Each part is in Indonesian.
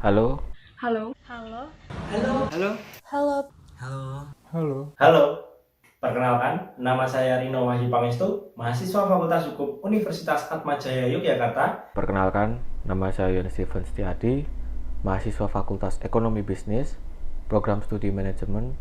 Halo, Halo, Halo, Halo. Halo, Halo. Halo, Halo, perkenalkan, nama saya Rino Wahyu Pangestu, mahasiswa Fakultas Hukum Universitas Atmajaya Yogyakarta. perkenalkan, nama saya Yon Steven Setiadi, mahasiswa Fakultas Ekonomi Bisnis, Program Studi Manajemen,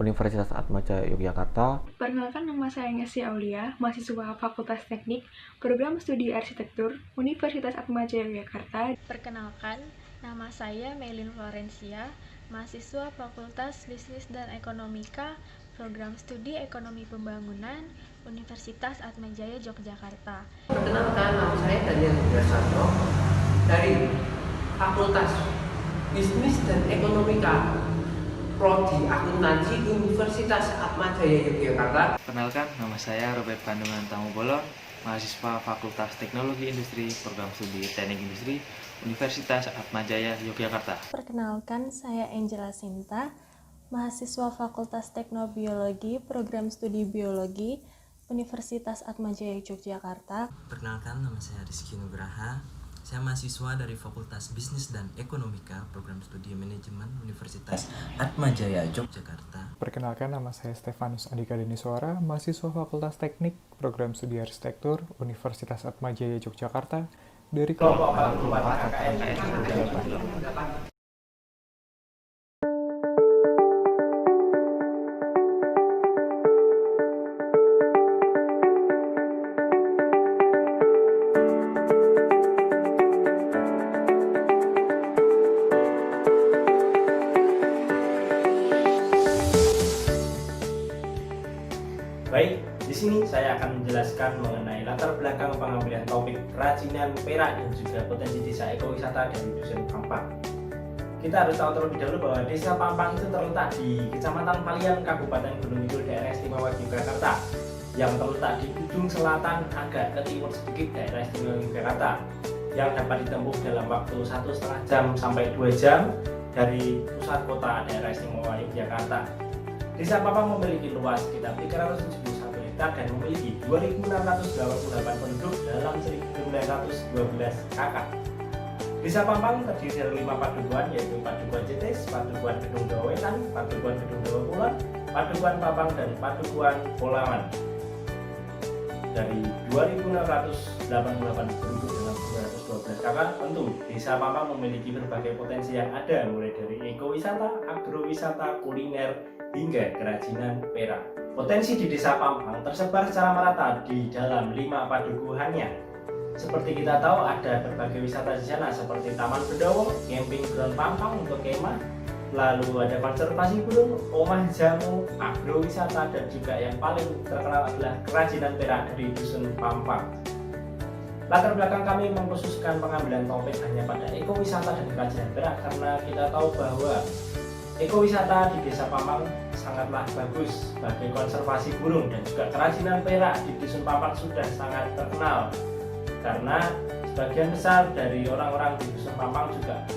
Universitas Atmajaya Yogyakarta. perkenalkan nama saya Ngesi Aulia, mahasiswa Fakultas Teknik, Program Studi Arsitektur, Universitas Atmajaya Yogyakarta. perkenalkan, nama saya Melin Florencia, mahasiswa Fakultas Bisnis dan Ekonomika, Program Studi Ekonomi Pembangunan, Universitas Atmajaya Yogyakarta. perkenalkan nama saya Daniel Widrasanto dari Fakultas Bisnis dan Ekonomika, Prodi Akuntansi Universitas Atmajaya Yogyakarta. Perkenalkan, nama saya Robert Bandungan Tamubolo, mahasiswa Fakultas Teknologi Industri, Program Studi Teknik Industri, Universitas Atmajaya Yogyakarta. Perkenalkan, saya Angela Sinta, mahasiswa Fakultas Teknobiologi, Program Studi Biologi, Universitas Atmajaya Yogyakarta. Perkenalkan, nama saya Rizky Nugraha. Saya mahasiswa dari Fakultas Bisnis dan Ekonomika, Program Studi Manajemen, Universitas Atmajaya Yogyakarta. perkenalkan nama saya Stefanus Andika Deniswara, mahasiswa Fakultas Teknik, Program Studi Arsitektur, Universitas Atmajaya Yogyakarta, dari Kelompok kelompok 44 KKN 48. Baik, di sini saya akan menjelaskan mengenai latar belakang pengambilan topik kerajinan perak dan juga potensi desa ekowisata dari Dusun Pampang. Kita harus tahu terlebih dahulu bahwa Desa Pampang itu terletak di Kecamatan Palian, Kabupaten Gunung Kidul, Daerah Istimewa Yogyakarta, yang terletak di ujung selatan agak ke timur sedikit Daerah Istimewa Yogyakarta, yang dapat ditempuh dalam waktu 1,5 jam sampai 2 jam dari pusat kota Daerah Istimewa Yogyakarta. Desa Pampang memiliki luas sekitar 371 hektar dan memiliki 2.688 penduduk dalam 1.912 kakak. Desa Pampang terdiri dari 5 padukuan, yaitu Padukuan Jetis, Padukuan Gedung Dawa Wetan, Padukuan Gedung Dawa Kulon, Padukuan Pampang, dan Padukuan Polaman. Dari 2.688 penduduk dalam 212 kakak, tentu Desa Pampang memiliki berbagai potensi yang ada, mulai dari ekowisata, agrowisata, kuliner, hingga kerajinan perak. Potensi di Desa Pampang tersebar secara merata di dalam 5 padukuhannya. Seperti kita tahu, ada berbagai wisata di sana seperti Taman Bedowo, Camping Ground Pampang untuk kemah, lalu ada konservasi burung, omah jamu, agrowisata, dan juga yang paling terkenal adalah kerajinan perak dari Dusun Pampang. Latar belakang kami mengkhususkan pengambilan topik hanya pada ekowisata dan kerajinan perak karena kita tahu bahwa ekowisata di Desa Pampang sangatlah bagus sebagai konservasi burung, dan juga kerajinan perak di Dusun Pampang sudah sangat terkenal karena sebagian besar dari orang-orang di Dusun Pampang juga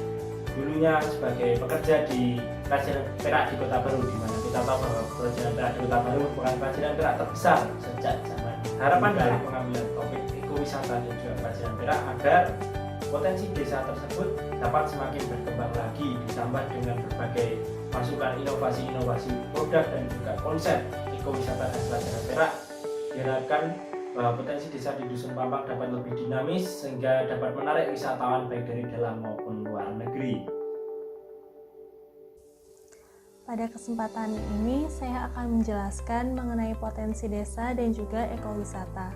dulunya sebagai pekerja di kerajinan perak di Kota Baru, di mana kita tahu bahwa kerajinan perak di Kota Baru merupakan kerajinan perak terbesar sejak zaman. Harapan dari pengambilan topik ekowisata dan juga kerajinan perak agar potensi desa tersebut dapat semakin berkembang lagi, ditambah dengan berbagai masukan inovasi-inovasi produk dan juga konsep ekowisata dan kerajinan perak. Diharapkan bahwa potensi desa di Dusun Pampang dapat lebih dinamis sehingga dapat menarik wisatawan baik dari dalam maupun luar negeri. Pada kesempatan ini, saya akan menjelaskan mengenai potensi desa dan juga ekowisata.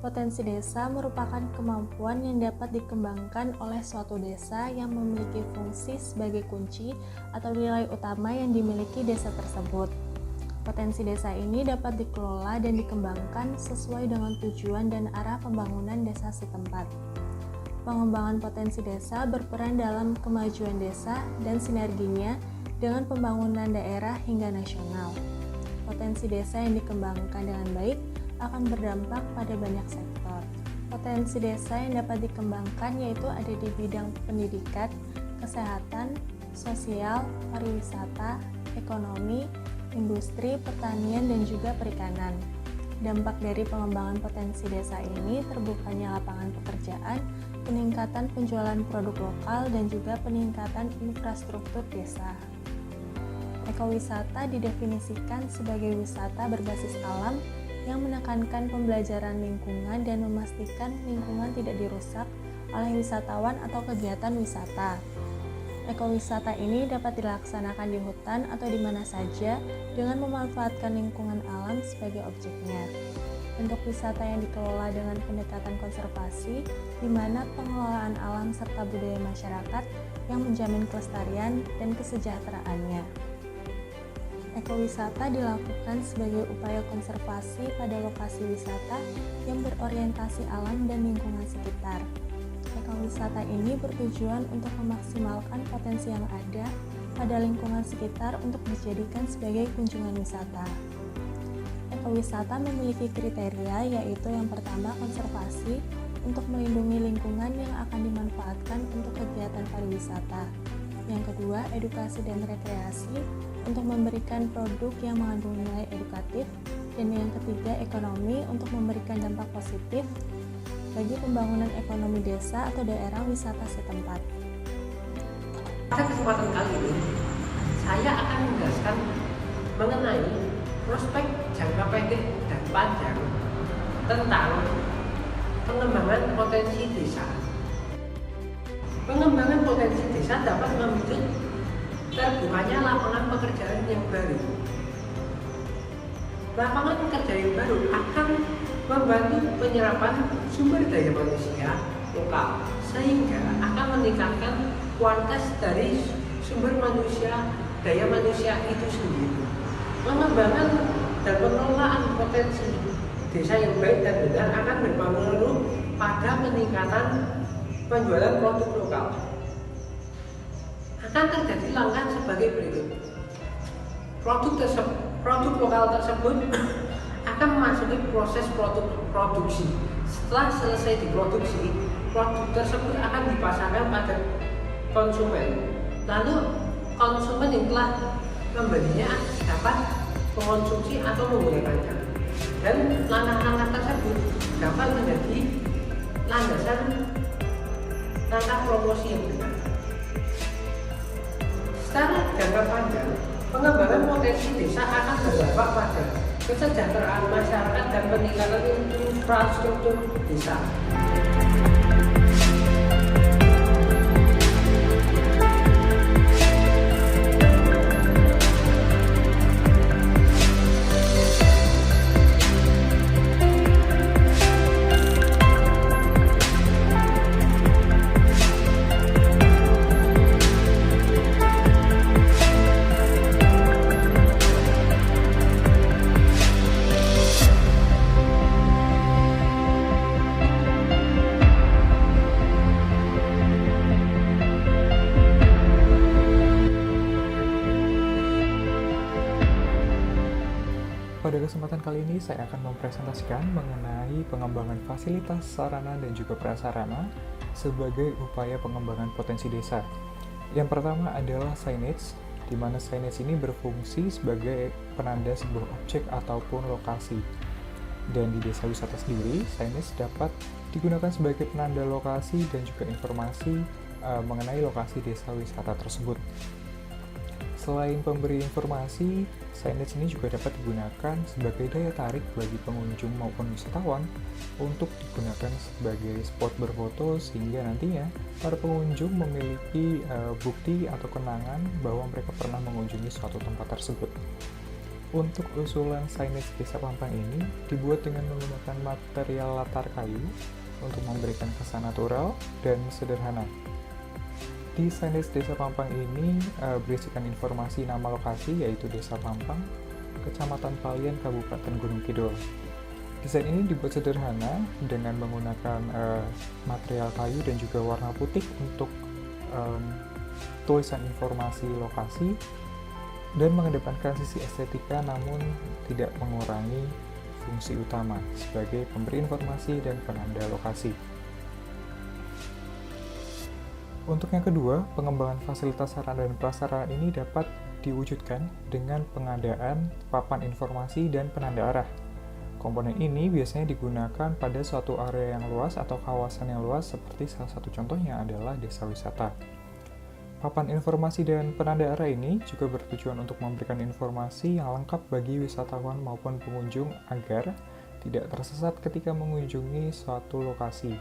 Potensi desa merupakan kemampuan yang dapat dikembangkan oleh suatu desa yang memiliki fungsi sebagai kunci atau nilai utama yang dimiliki desa tersebut. Potensi desa ini dapat dikelola dan dikembangkan sesuai dengan tujuan dan arah pembangunan desa setempat. Pengembangan potensi desa berperan dalam kemajuan desa dan sinerginya dengan pembangunan daerah hingga nasional. Potensi desa yang dikembangkan dengan baik akan berdampak pada banyak sektor. Potensi desa yang dapat dikembangkan yaitu ada di bidang pendidikan, kesehatan, sosial, pariwisata, ekonomi, industri, pertanian, dan juga perikanan. Dampak dari pengembangan potensi desa ini terbukanya lapangan pekerjaan, peningkatan penjualan produk lokal, dan juga peningkatan infrastruktur desa. Ekowisata didefinisikan sebagai wisata berbasis alam yang menekankan pembelajaran lingkungan dan memastikan lingkungan tidak dirusak oleh wisatawan atau kegiatan wisata. Ekowisata ini dapat dilaksanakan di hutan atau di mana saja dengan memanfaatkan lingkungan alam sebagai objeknya. Bentuk wisata yang dikelola dengan pendekatan konservasi, di mana pengelolaan alam serta budaya masyarakat yang menjamin kelestarian dan kesejahteraannya. Ekowisata dilakukan sebagai upaya konservasi pada lokasi wisata yang berorientasi alam dan lingkungan sekitar. Ekowisata ini bertujuan untuk memaksimalkan potensi yang ada pada lingkungan sekitar untuk dijadikan sebagai kunjungan wisata. Ekowisata memiliki kriteria, yaitu yang pertama konservasi untuk melindungi lingkungan yang akan dimanfaatkan untuk kegiatan pariwisata. Yang kedua, edukasi dan rekreasi untuk memberikan produk yang mengandung nilai edukatif. Dan yang ketiga, ekonomi untuk memberikan dampak positif bagi pembangunan ekonomi desa atau daerah wisata setempat. Pada kesempatan kali ini, saya akan menjelaskan mengenai prospek jangka pendek dan panjang tentang pengembangan potensi desa. Pengembangan potensi desa dapat memicu terbukanya lapangan pekerjaan yang baru. Lapangan kerja yang baru akan membantu penyerapan sumber daya manusia lokal, sehingga akan meningkatkan kualitas dari sumber daya manusia itu sendiri. Pengembangan dan pengelolaan potensi desa yang baik dan benar akan berpengaruh pada peningkatan penjualan produk lokal. Akan terjadi langkah sebagai berikut. Produk lokal tersebut akan memasuki proses produksi. Setelah selesai diproduksi, produk tersebut akan dipasarkan pada konsumen. Lalu konsumen yang telah membelinya dapat mengonsumsi atau menggunakannya. Dan langkah-langkah tersebut dapat menjadi landasan langkah promosi yang benar. Secara jangka panjang, pengembangan potensi desa akan berdampak pada kesejahteraan masyarakat dan peningkatan infrastruktur desa. Pada kesempatan kali ini saya akan mempresentasikan mengenai pengembangan fasilitas sarana dan juga prasarana sebagai upaya pengembangan potensi desa. Yang pertama adalah signage, di mana signage ini berfungsi sebagai penanda sebuah objek ataupun lokasi. Dan di desa wisata sendiri, signage dapat digunakan sebagai penanda lokasi dan juga informasi mengenai lokasi desa wisata tersebut. Selain pemberi informasi, signage ini juga dapat digunakan sebagai daya tarik bagi pengunjung maupun wisatawan untuk digunakan sebagai spot berfoto, sehingga nantinya para pengunjung memiliki bukti atau kenangan bahwa mereka pernah mengunjungi suatu tempat tersebut. Untuk usulan signage Desa Pampang ini dibuat dengan menggunakan material latar kayu untuk memberikan kesan natural dan sederhana. Di signage Desa Pampang ini berisikan informasi nama lokasi, yaitu Desa Pampang, Kecamatan Palian, Kabupaten Gunung Kidul. Desain ini dibuat sederhana dengan menggunakan material kayu dan juga warna putih untuk tulisan informasi lokasi dan mengedepankan sisi estetika namun tidak mengurangi fungsi utama sebagai pemberi informasi dan penanda lokasi. Untuk yang kedua, pengembangan fasilitas sarana dan prasarana ini dapat diwujudkan dengan pengadaan papan informasi dan penanda arah. Komponen ini biasanya digunakan pada suatu area yang luas atau kawasan yang luas, seperti salah satu contohnya adalah desa wisata. Papan informasi dan penanda arah ini juga bertujuan untuk memberikan informasi yang lengkap bagi wisatawan maupun pengunjung agar tidak tersesat ketika mengunjungi suatu lokasi.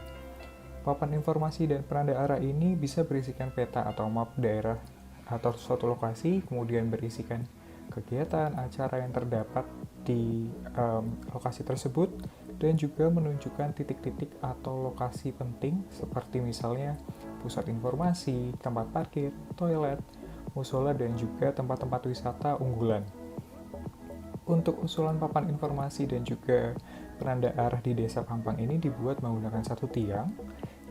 Papan informasi dan penanda arah ini bisa berisikan peta atau map daerah atau suatu lokasi, kemudian berisikan kegiatan, acara yang terdapat di lokasi tersebut, dan juga menunjukkan titik-titik atau lokasi penting seperti misalnya pusat informasi, tempat parkir, toilet, musola, dan juga tempat-tempat wisata unggulan. Untuk usulan papan informasi dan juga penanda arah di Desa Pampang ini dibuat menggunakan satu tiang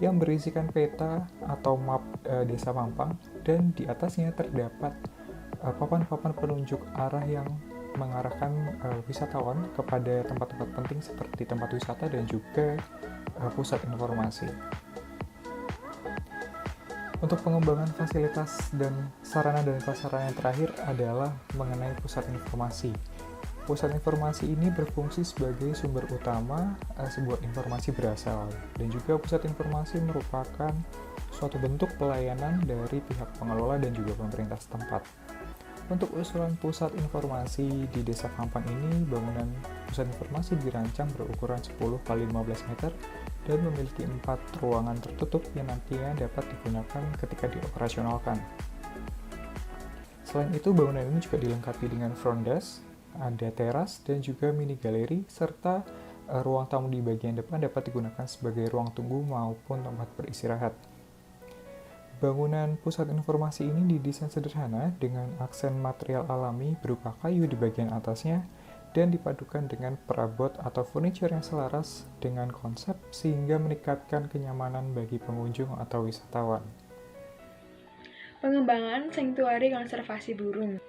yang berisikan peta atau map Desa Pampang, dan di atasnya terdapat papan-papan penunjuk arah yang mengarahkan wisatawan kepada tempat-tempat penting seperti tempat wisata dan juga pusat informasi. Untuk pengembangan fasilitas dan sarana dan prasarana yang terakhir adalah mengenai pusat informasi. Pusat informasi ini berfungsi sebagai sumber utama sebuah informasi berasal, dan juga pusat informasi merupakan suatu bentuk pelayanan dari pihak pengelola dan juga pemerintah setempat. Untuk usulan pusat informasi di Desa Pampang ini, bangunan pusat informasi dirancang berukuran 10 x 15 meter dan memiliki 4 ruangan tertutup yang nantinya dapat digunakan ketika dioperasionalkan. Selain itu, bangunan ini juga dilengkapi dengan front desk, ada teras dan juga mini galeri, serta ruang tamu di bagian depan dapat digunakan sebagai ruang tunggu maupun tempat beristirahat. Bangunan pusat informasi ini didesain sederhana dengan aksen material alami berupa kayu di bagian atasnya dan dipadukan dengan perabot atau furniture yang selaras dengan konsep sehingga meningkatkan kenyamanan bagi pengunjung atau wisatawan. Pengembangan Sanktuari Konservasi Burung.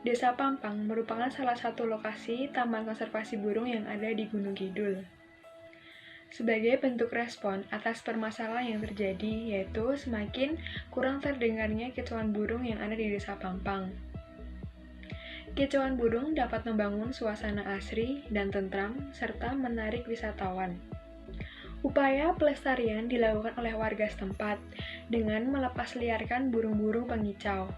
Desa Pampang merupakan salah satu lokasi taman konservasi burung yang ada di Gunung Kidul. Sebagai bentuk respon atas permasalahan yang terjadi, yaitu semakin kurang terdengarnya kicauan burung yang ada di Desa Pampang. Kicauan burung dapat membangun suasana asri dan tentram, serta menarik wisatawan. Upaya pelestarian dilakukan oleh warga setempat dengan melepas liarkan burung-burung pengicau.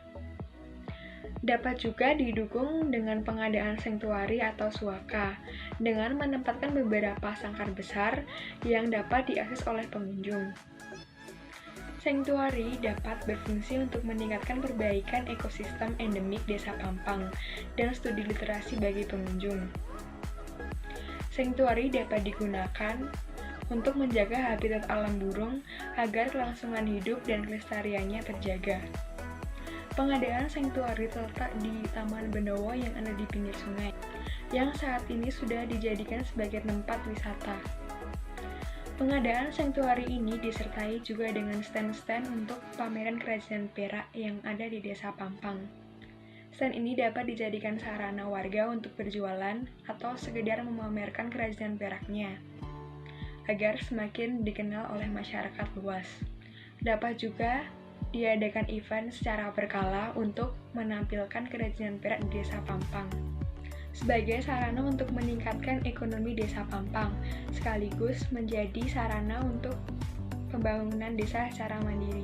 Dapat juga didukung dengan pengadaan sanktuari atau suaka, dengan menempatkan beberapa sangkar besar yang dapat diakses oleh pengunjung. Sanktuari dapat berfungsi untuk meningkatkan perbaikan ekosistem endemik Desa Pampang dan studi literasi bagi pengunjung. Sanktuari dapat digunakan untuk menjaga habitat alam burung agar kelangsungan hidup dan kelestariannya terjaga. Pengadaan sanktuari terletak di Taman Bendowo yang ada di pinggir sungai, yang saat ini sudah dijadikan sebagai tempat wisata. Pengadaan sanktuari ini disertai juga dengan stand-stand untuk pameran kerajinan perak yang ada di Desa Pampang. Stand ini dapat dijadikan sarana warga untuk berjualan atau sekedar memamerkan kerajinan peraknya, agar semakin dikenal oleh masyarakat luas. Dapat juga diadakan event secara berkala untuk menampilkan kerajinan perak di Desa Pampang sebagai sarana untuk meningkatkan ekonomi Desa Pampang, sekaligus menjadi sarana untuk pembangunan desa secara mandiri.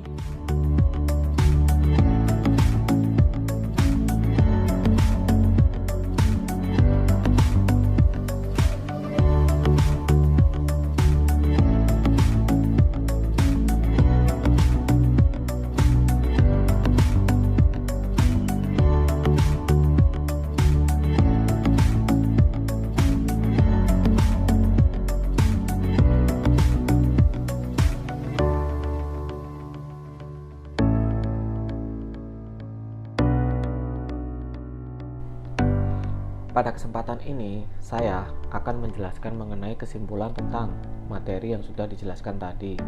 Pada kesempatan ini, saya akan menjelaskan mengenai kesimpulan tentang materi yang sudah dijelaskan tadi.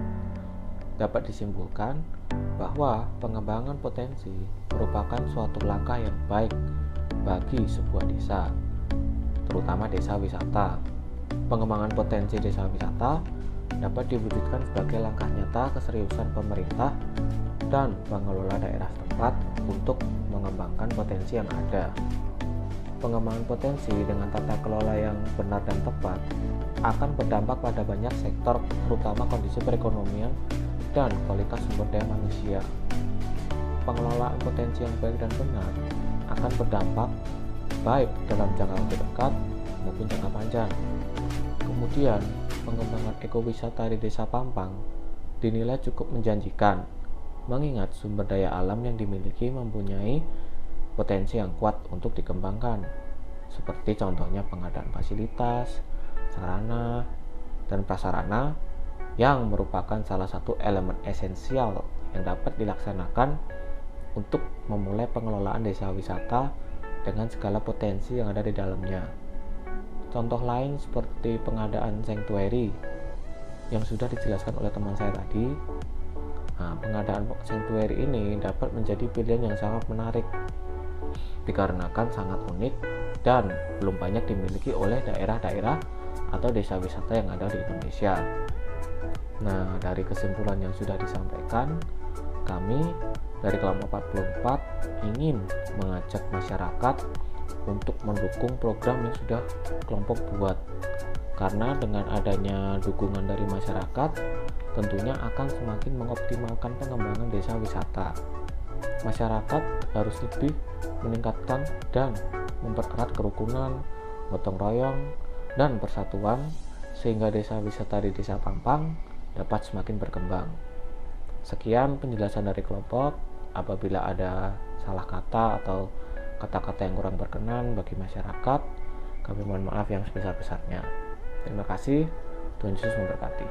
Dapat disimpulkan bahwa pengembangan potensi merupakan suatu langkah yang baik bagi sebuah desa, terutama desa wisata. Pengembangan potensi desa wisata dapat diwujudkan sebagai langkah nyata keseriusan pemerintah dan pengelola daerah setempat untuk mengembangkan potensi yang ada. Pengembangan potensi dengan tata kelola yang benar dan tepat akan berdampak pada banyak sektor, terutama kondisi perekonomian dan kualitas sumber daya manusia. Pengelolaan potensi yang baik dan benar akan berdampak baik dalam jangka dekat maupun jangka panjang. Kemudian, pengembangan ekowisata di Desa Pampang dinilai cukup menjanjikan, mengingat sumber daya alam yang dimiliki mempunyai potensi yang kuat untuk dikembangkan, seperti contohnya pengadaan fasilitas, sarana, dan prasarana yang merupakan salah satu elemen esensial yang dapat dilaksanakan untuk memulai pengelolaan desa wisata dengan segala potensi yang ada di dalamnya. Contoh lain seperti pengadaan sanctuary yang sudah dijelaskan oleh teman saya tadi. Pengadaan sanctuary ini dapat menjadi pilihan yang sangat menarik dikarenakan sangat unik dan belum banyak dimiliki oleh daerah-daerah atau desa wisata yang ada di Indonesia. Nah, dari kesimpulan yang sudah disampaikan, kami dari kelompok 44 ingin mengajak masyarakat untuk mendukung program yang sudah kelompok buat. Karena dengan adanya dukungan dari masyarakat, tentunya akan semakin mengoptimalkan pengembangan desa wisata. Masyarakat harus lebih meningkatkan dan mempererat kerukunan, gotong royong, dan persatuan sehingga desa wisata di Desa Pampang dapat semakin berkembang. Sekian penjelasan dari kelompok. Apabila ada salah kata atau kata-kata yang kurang berkenan bagi masyarakat, kami mohon maaf yang sebesar-besarnya. Terima kasih. Tuhan Yesus memberkati.